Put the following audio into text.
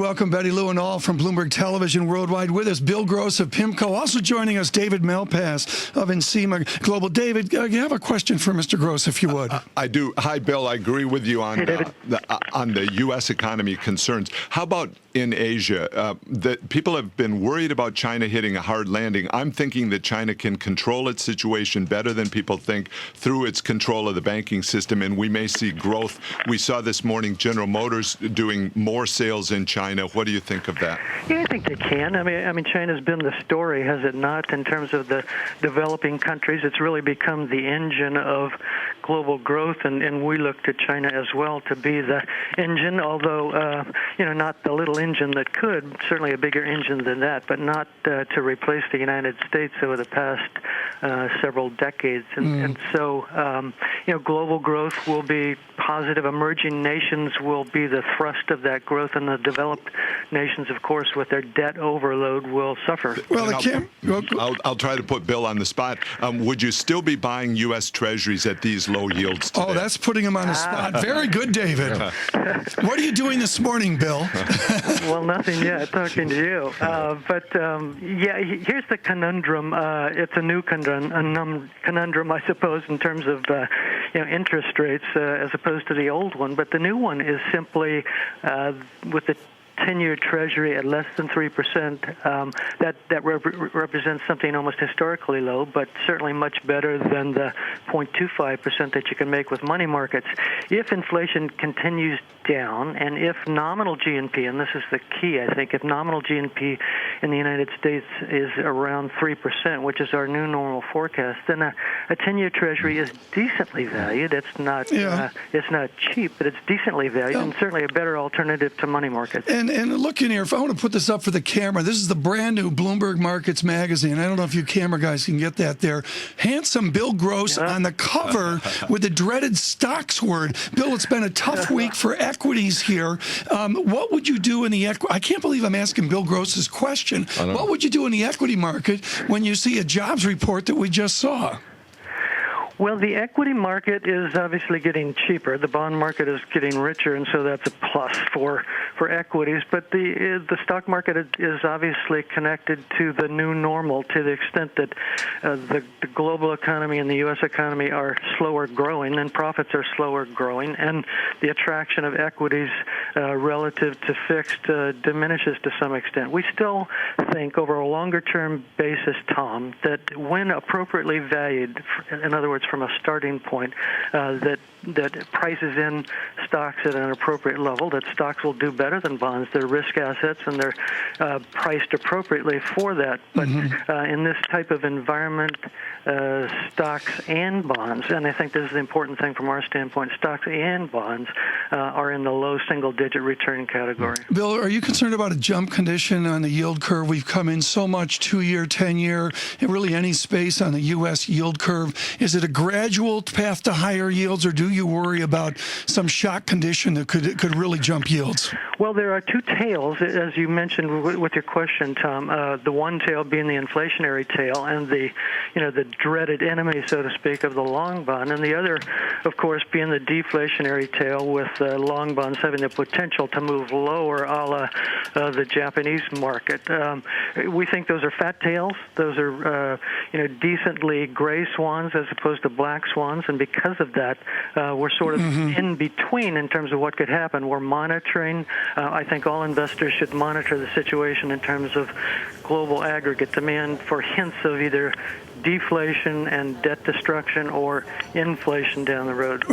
welcome Betty Lou and all from Bloomberg Television Worldwide. With us, Bill Gross of PIMCO. Also joining us, David Malpass of Encima Global. David, you have a question for Mr. Gross, if you would. I do. Hi, Bill. I agree with you on the U.S. economy concerns. How about in Asia? People have been worried about China hitting a hard landing. I'm thinking that China can control its situation better than people think through its control of the banking system, and we may see growth. We saw this morning General Motors doing more sales in China. What do you think of that? Yeah, I think they can. I mean, China's been the story, has it not, in terms of the developing countries? It's really become the engine of global growth, and we look to China as well to be the engine, although, not the little engine that could, certainly a bigger engine than that, but not to replace the United States over the past several decades. And so, global growth will be positive. Emerging nations will be the thrust of that growth, and the developed nations, of course, with their debt overload, will suffer. Well, I'll try to put Bill on the spot. Would you still be buying U.S. Treasuries at these low yields today? Oh, that's putting him on the spot. Very good, David. What are you doing this morning, Bill? Well, nothing yet, talking to you. Here's the conundrum. It's a new conundrum, I suppose, in terms of interest rates as opposed to the old one. But the new one is simply with the 10-year Treasury at less than 3%, that represents something almost historically low, but certainly much better than the 0.25% that you can make with money markets. If inflation continues down, and if nominal GNP, and this is the key, I think, if nominal GNP in the United States is around 3%, which is our new normal forecast, then a 10-year Treasury is decently valued. It's not cheap, but it's decently valued, and certainly a better alternative to money markets. And look in here, if I want to put this up for the camera, this is the brand new Bloomberg Markets magazine. I don't know if you camera guys can get that there. Handsome Bill Gross on the cover with the dreaded stocks word. Bill, it's been a tough week for equities here. What would you do in the equity? I can't believe I'm asking Bill Gross's question. What would you do in the equity market when you see a jobs report that we just saw? Well, the equity market is obviously getting cheaper. The bond market is getting richer, and so that's a plus for equities. But the stock market is obviously connected to the new normal to the extent that the global economy and the U.S. economy are slower growing, and profits are slower growing, and the attraction of equities relative to fixed diminishes to some extent. We still think over a longer-term basis, Tom, that when appropriately valued, in other words, from a starting point, that prices in stocks at an appropriate level, that stocks will do better than bonds. They're risk assets, and they're priced appropriately for that. But in this type of environment, stocks and bonds, and I think this is the important thing from our standpoint, stocks and bonds are in the low single-digit return category. Bill, are you concerned about a jump condition on the yield curve? We've come in so much 2-year, 10-year, and really any space on the U.S. yield curve. Is it a gradual path to higher yields, or do you worry about some shock condition that could really jump yields? Well, there are two tails, as you mentioned with your question, Tom. The one tail being the inflationary tail, and the dreaded enemy, so to speak, of the long bond, and the other, of course, being the deflationary tail, with long bonds having the potential to move lower, a la the Japanese market. We think those are fat tails. Those are decently gray swans as opposed to black swans, and because of that, we're sort of in between in terms of what could happen. We're monitoring. I think all investors should monitor the situation in terms of global aggregate demand for hints of either deflation and debt destruction or inflation down the road.